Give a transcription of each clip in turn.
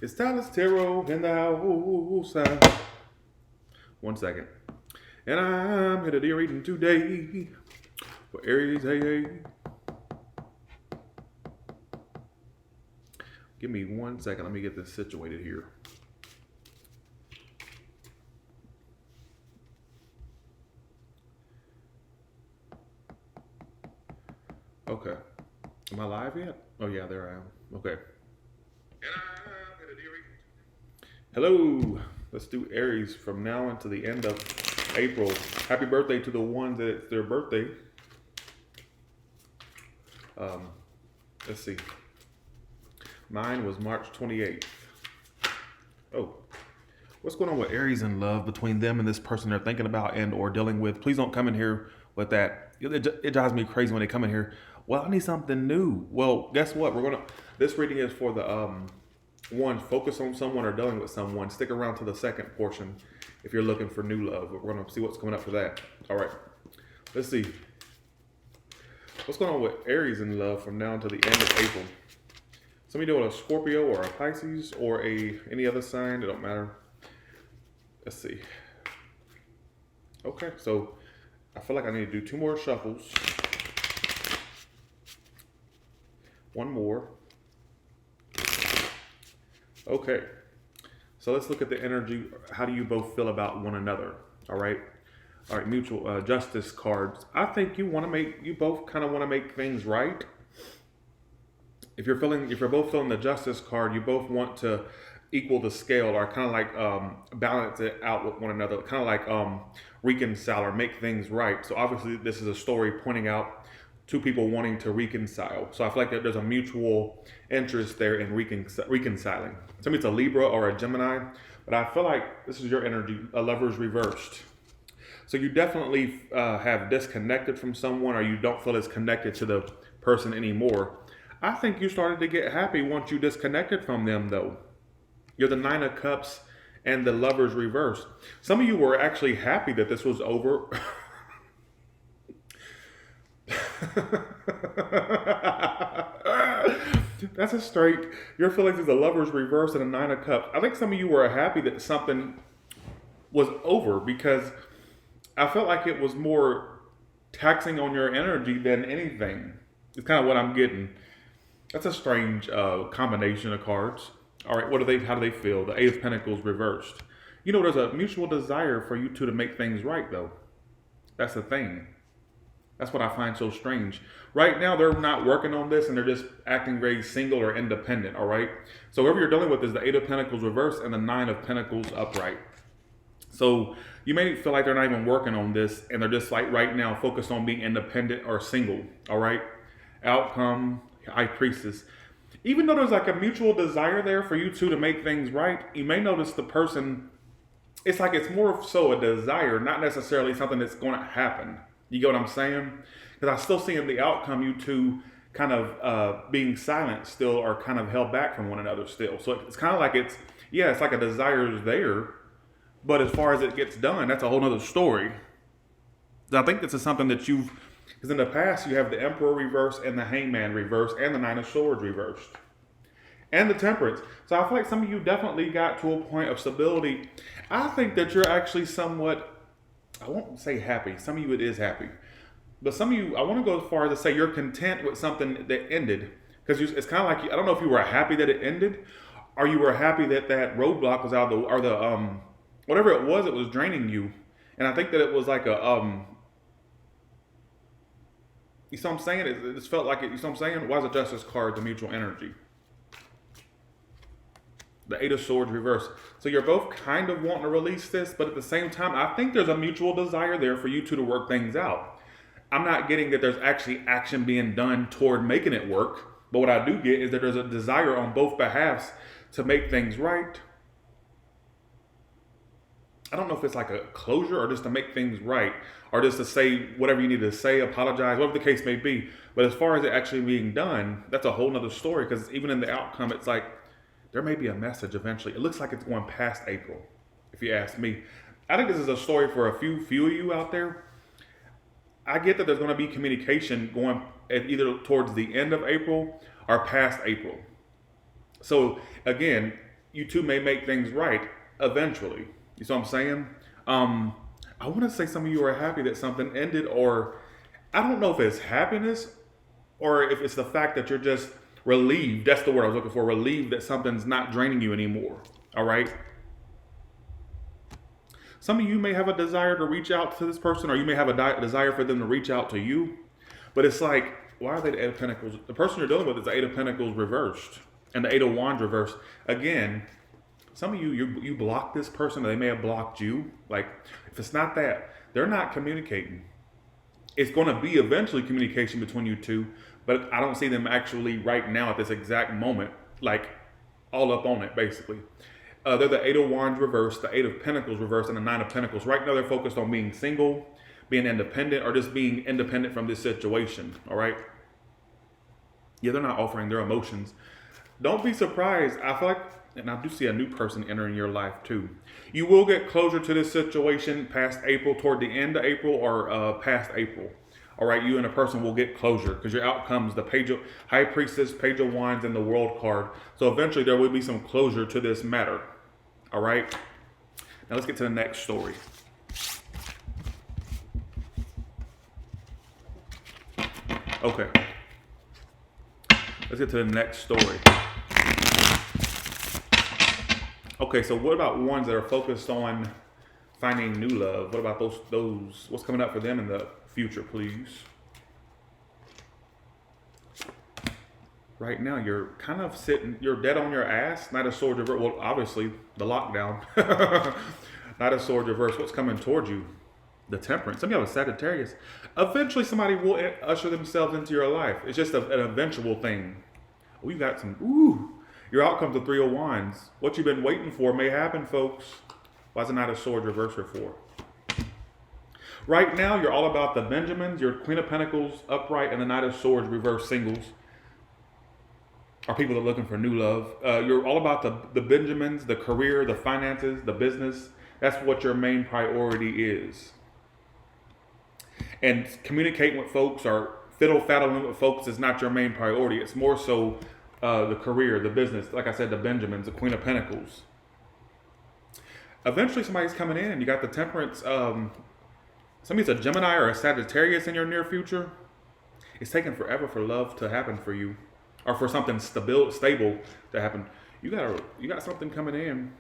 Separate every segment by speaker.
Speaker 1: It's Tyler's Tarot in the house. 1 second. And I'm here to do reading today for Aries. Hey, hey. Give me 1 second. Let me get this situated here. Okay. Am I live yet? Oh, yeah, there I am. Okay. Hello. Let's do Aries from now until the end of April. Happy birthday to the ones that it's their birthday. Let's see. Mine was March 28th. Oh. What's going on with Aries in love between them and this person they're thinking about and or dealing with? Please don't come in here with that. It drives me crazy when they come in here. Well, I need something new. Well, guess what? This reading is for the one, focus on someone or dealing with someone. Stick around to the second portion if you're looking for new love. We're gonna see what's coming up for that. All right. Let's see. What's going on with Aries in love from now until the end of April? Somebody doing a Scorpio or a Pisces or any other sign, it don't matter. Let's see. Okay, so I feel like I need to do 2 more shuffles. 1 more. Okay, so let's look at the energy. How do you both feel about one another? All right, mutual justice cards. I think you both kind of want to make things right. If you're both feeling the justice card, you both want to equal the scale or kind of like balance it out with one another, kind of like reconcile or make things right. So obviously this is a story pointing out 2 people wanting to reconcile. So I feel like there's a mutual interest there in reconciling. To me it's a Libra or a Gemini, but I feel like this is your energy, a Lover's reversed. So you definitely have disconnected from someone, or you don't feel as connected to the person anymore. I think you started to get happy once you disconnected from them though. You're the 9 of Cups and the Lover's reversed. Some of you were actually happy that this was over. That's a straight. Your feelings is a Lover's reverse and a 9 of Cups. I think some of you were happy that something was over because I felt like it was more taxing on your energy than anything. It's kind of what I'm getting. That's a strange combination of cards. All right, how do they feel? The 8 of Pentacles reversed. You know, there's a mutual desire for you two to make things right, though. That's the thing. That's what I find so strange. Right now, they're not working on this, and they're just acting very single or independent, all right? So whoever you're dealing with is the 8 of Pentacles reversed and the 9 of Pentacles upright. So you may feel like they're not even working on this, and they're just like right now focused on being independent or single, all right? Outcome, High Priestess. Even though there's like a mutual desire there for you two to make things right, you may notice the person, it's like it's more so a desire, not necessarily something that's going to happen. You get what I'm saying? Because I still see in the outcome you two kind of being silent still, or kind of held back from one another still. So it's kind of like it's like a desire is there, but as far as it gets done, that's a whole other story. I think this is something that because in the past you have the Emperor reversed and the Hangman reversed and the 9 of Swords reversed. And the Temperance. So I feel like some of you definitely got to a point of stability. I think that you're actually somewhat, I won't say happy. Some of you it is happy. But some of you, I want to go as far as to say you're content with something that ended. Because it's kind of like, I don't know if you were happy that it ended, or you were happy that that roadblock was out of whatever it was draining you. And I think that it was like you see what I'm saying? It just felt like it. You see what I'm saying? Why is the Justice card the mutual energy? The 8 of Swords reversed. So you're both kind of wanting to release this, but at the same time, I think there's a mutual desire there for you two to work things out. I'm not getting that there's actually action being done toward making it work, but what I do get is that there's a desire on both behalves to make things right. I don't know if it's like a closure or just to make things right, or just to say whatever you need to say, apologize, whatever the case may be. But as far as it actually being done, that's a whole nother story, because even in the outcome, it's like there may be a message eventually. It looks like it's going past April, if you ask me. I think this is a story for a few of you out there. I get that there's going to be communication going either towards the end of April or past April. So again, you two may make things right eventually. You see what I'm saying? Um, I want to say some of you are happy that something ended, or I don't know if it's happiness or if it's the fact that you're just relieved. That's the word I was looking for. Relieved that something's not draining you anymore. All right. Some of you may have a desire to reach out to this person, or you may have a desire for them to reach out to you. But it's like, why are they the Eight of Pentacles? The person you're dealing with is the Eight of Pentacles reversed and the Eight of Wands reversed. Again, some of you block this person, or they may have blocked you. Like, if it's not that, they're not communicating. It's going to be eventually communication between you two, but I don't see them actually right now at this exact moment, like all up on it, basically. They're the Eight of Wands reversed, the Eight of Pentacles reversed, and the Nine of Pentacles. Right now, they're focused on being single, being independent, or just being independent from this situation, all right? Yeah, they're not offering their emotions. Don't be surprised. I feel like, and I do see a new person entering your life too. You will get closure to this situation past April, toward the end of April, or past April. All right, you and a person will get closure because your outcomes, the Page of High Priestess, Page of Wands, and the World card. So eventually there will be some closure to this matter. All right. Now let's get to the next story. Okay. Let's get to the next story. Okay, so what about ones that are focused on finding new love? What about those? What's coming up for them in the future, please? Right now, you're kind of sitting, you're dead on your ass. Knight of Swords reverse. Well, obviously, the lockdown. Knight of Swords reverse. What's coming towards you? The Temperance. Some of you have a Sagittarius. Eventually, somebody will usher themselves into your life. It's just an eventual thing. We got some. Ooh. Your outcome's the Three of Wands. What you've been waiting for may happen, folks. Why is the Knight of Swords reverse for? Right now, you're all about the Benjamins, your Queen of Pentacles upright, and the Knight of Swords reverse singles. Are people that are looking for new love. You're all about the Benjamins, the career, the finances, the business. That's what your main priority is. And communicating with folks or fiddle-faddling with folks is not your main priority. It's more so the career, the business. Like I said, the Benjamins, the Queen of Pentacles. Eventually somebody's coming in. You got the Temperance. Somebody's a Gemini or a Sagittarius in your near future. It's taking forever for love to happen for you. Or for something stable to happen. You got something coming in.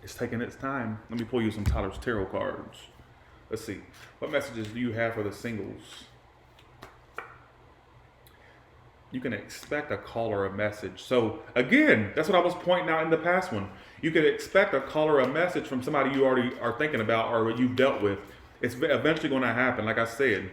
Speaker 1: It's taking its time. Let me pull you some Tyler's Tarot cards. Let's see. What messages do you have for the singles? You can expect a call or a message. So again, that's what I was pointing out in the past one. You can expect a call or a message from somebody you already are thinking about or you've dealt with. It's eventually going to happen, like I said.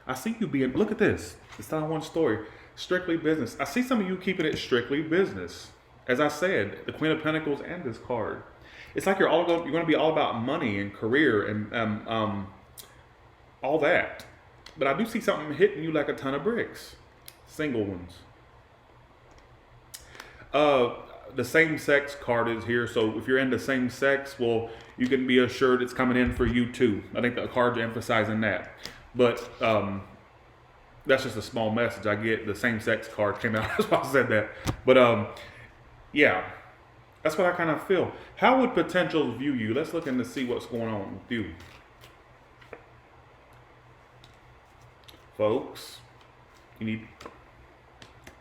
Speaker 1: I see you being, look at this. It's not one story. Strictly business. I see some of you keeping it strictly business. As I said, the Queen of Pentacles and this card. It's like you're going to be all about money and career and all that. But I do see something hitting you like a ton of bricks. Single ones. The same sex card is here. So if you're into same sex, well, you can be assured it's coming in for you too. I think the card's emphasizing that. But that's just a small message. I get the same sex card came out. That's why I said that. But yeah, that's what I kind of feel. How would potentials view you? Let's look in to see what's going on with you. Folks, you need,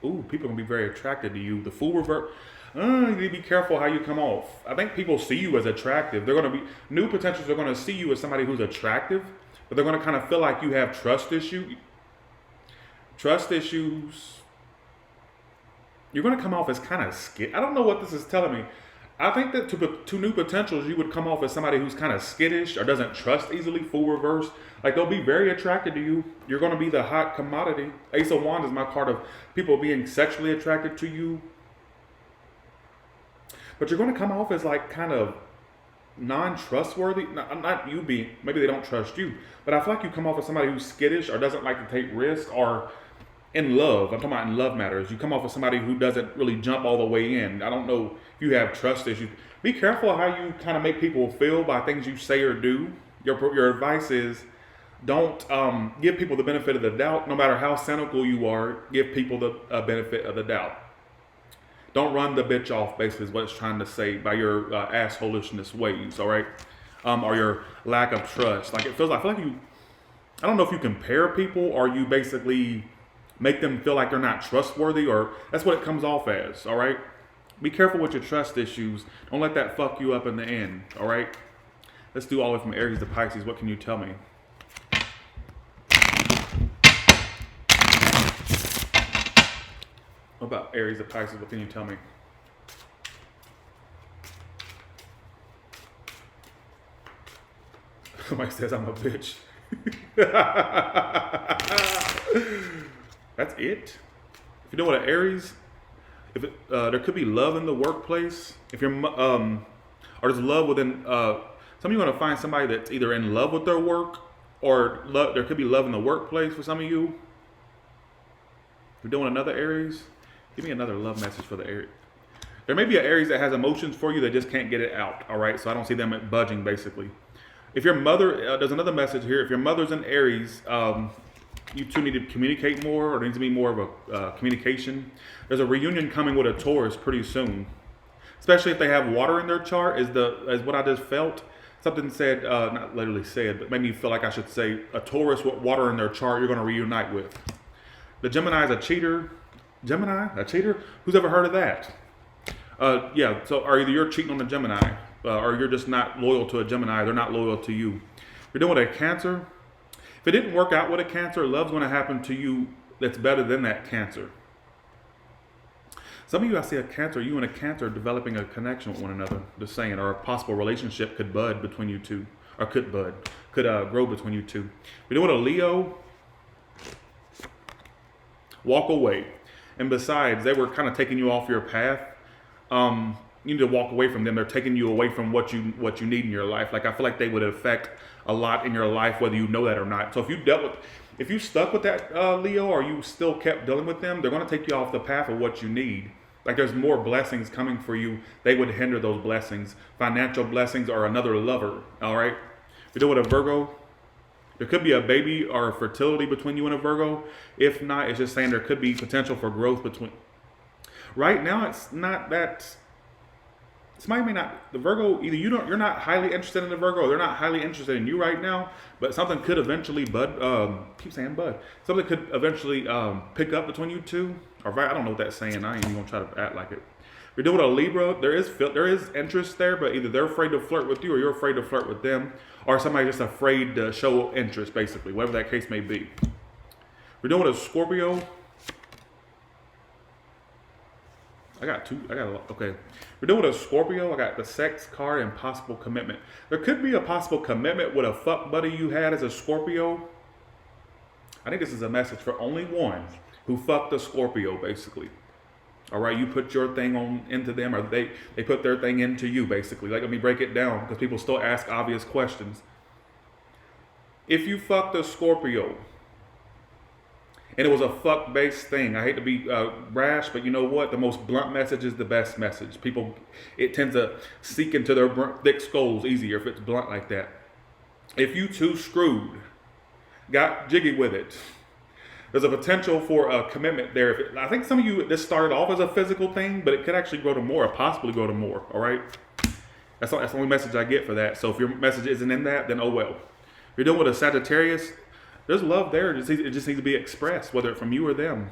Speaker 1: people are going to be very attracted to you. The Fool revert. You need to be careful how you come off. I think people see you as attractive. They're going to be, new potentials are going to see you as somebody who's attractive. But they're going to kind of feel like you have trust issues. You're going to come off as kind of skittish. I don't know what this is telling me. I think that to new potentials, you would come off as somebody who's kind of skittish or doesn't trust easily, Fool reverse. Like they'll be very attracted to you. You're going to be the hot commodity. Ace of Wands is my card of people being sexually attracted to you. But you're going to come off as like kind of non-trustworthy. Not you being, maybe they don't trust you, but I feel like you come off as somebody who's skittish or doesn't like to take risks, or in love, I'm talking about in love matters, you come off as somebody who doesn't really jump all the way in. I don't know if you have trust issues. Be careful how you kind of make people feel by things you say or do. Your advice is Don't give people the benefit of the doubt. No matter how cynical you are, give people the benefit of the doubt. Don't run the bitch off, basically, is what it's trying to say by your assholishness ways, all right? Or your lack of trust. Like, I feel like you, I don't know if you compare people or you basically make them feel like they're not trustworthy, or that's what it comes off as, all right? Be careful with your trust issues. Don't let that fuck you up in the end, all right? Let's do all the way from Aries to Pisces. What can you tell me? What about Aries to Pisces? What can you tell me? Somebody says I'm a bitch. That's it. If you know what an Aries, if it, there could be love in the workplace. If you're or there's love within. Some of you are gonna find somebody that's either in love with their work or there could be love in the workplace for some of you. If you're doing another Aries, give me another love message for the Aries. There may be an Aries that has emotions for you that just can't get it out. All right, so I don't see them budging basically. If your mother, there's another message here. If your mother's in Aries, you two need to communicate more, or there needs to be more of a communication. There's a reunion coming with a Taurus pretty soon, especially if they have water in their chart. Is what I just felt. Something said, not literally said, but made me feel like I should say a Taurus with water in their chart. You're going to reunite with. The Gemini is a cheater. Gemini, a cheater? Who's ever heard of that? Yeah. So, are either you're cheating on the Gemini, or you're just not loyal to a Gemini. They're not loyal to you. You're doing with a Cancer. If it didn't work out with a Cancer, love's going to happen to you that's better than that Cancer. Some of you, I see a Cancer, you and a Cancer developing a connection with one another, just saying, or a possible relationship could bud between you two, or could grow between you two. We're doing a Leo, walk away. And besides, they were kind of taking you off your path. You need to walk away from them. They're taking you away from what you need in your life. Like, I feel like they would affect a lot in your life, whether you know that or not. So if you stuck with that Leo, or you still kept dealing with them, they're going to take you off the path of what you need. Like, there's more blessings coming for you. They would hinder those blessings, financial blessings, or another lover. All right. We're doing a Virgo. There could be a baby or a fertility between you and a Virgo. If not, it's just saying there could be potential for growth between. Right now, it's not that. Somebody may not, the Virgo, either you're not highly interested in the Virgo, or they're not highly interested in you right now, but something could eventually keep saying bud, something could eventually pick up between you two, or I don't know what that's saying, I ain't even gonna try to act like it. We're doing a Libra, there is interest there, but either they're afraid to flirt with you, or you're afraid to flirt with them, or somebody just afraid to show interest, basically, whatever that case may be. We're doing a Scorpio. Okay. We're doing a Scorpio. I got the sex card and possible commitment. There could be a possible commitment with a fuck buddy you had as a Scorpio. I think this is a message for only one who fucked a Scorpio, basically. All right, you put your thing on into them, or they put their thing into you, basically. Like, let me break it down, because people still ask obvious questions. If you fucked a Scorpio, and it was a fuck-based thing. I hate to be rash, but you know what? The most blunt message is the best message. People, it tends to seek into their thick skulls easier if it's blunt like that. If you two screwed, got jiggy with it, there's a potential for a commitment there. I think some of you, this started off as a physical thing, but it could actually grow to more, or possibly grow to more, all right? That's the only message I get for that. So if your message isn't in that, then oh well. If you're dealing with a Sagittarius, there's love there. It just needs to be expressed, whether it's from you or them.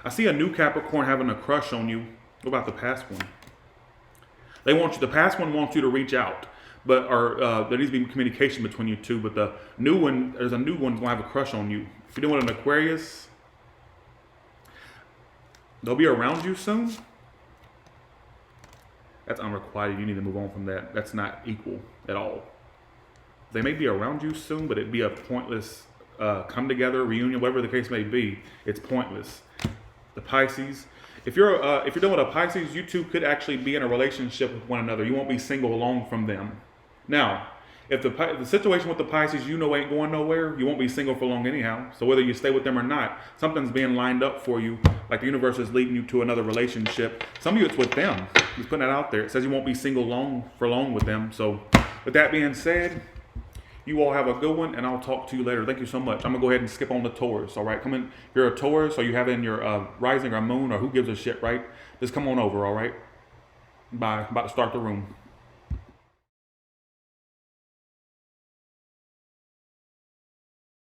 Speaker 1: I see a new Capricorn having a crush on you. What about the past one? The past one wants you to reach out, but there needs to be communication between you two. But there's a new one gonna have a crush on you. If you're doing an Aquarius, they'll be around you soon. That's unrequited. You need to move on from that. That's not equal at all. They may be around you soon, but it'd be a pointless come together, reunion, whatever the case may be. It's pointless. The Pisces, if you're dealing with a Pisces, you two could actually be in a relationship with one another. You won't be single alone from them. Now, if the situation with the Pisces ain't going nowhere, you won't be single for long anyhow. So whether you stay with them or not, something's being lined up for you. Like the universe is leading you to another relationship. Some of you, it's with them. He's putting that out there. It says you won't be single for long with them. So with that being said, You all have a good one, and I'll talk to you later. Thank you so much. I'm gonna go ahead and skip on the Taurus. All right, come in. If you're a Taurus, or you have in your rising or moon, or who gives a shit, right? Just come on over. All right. Bye. About to start the room.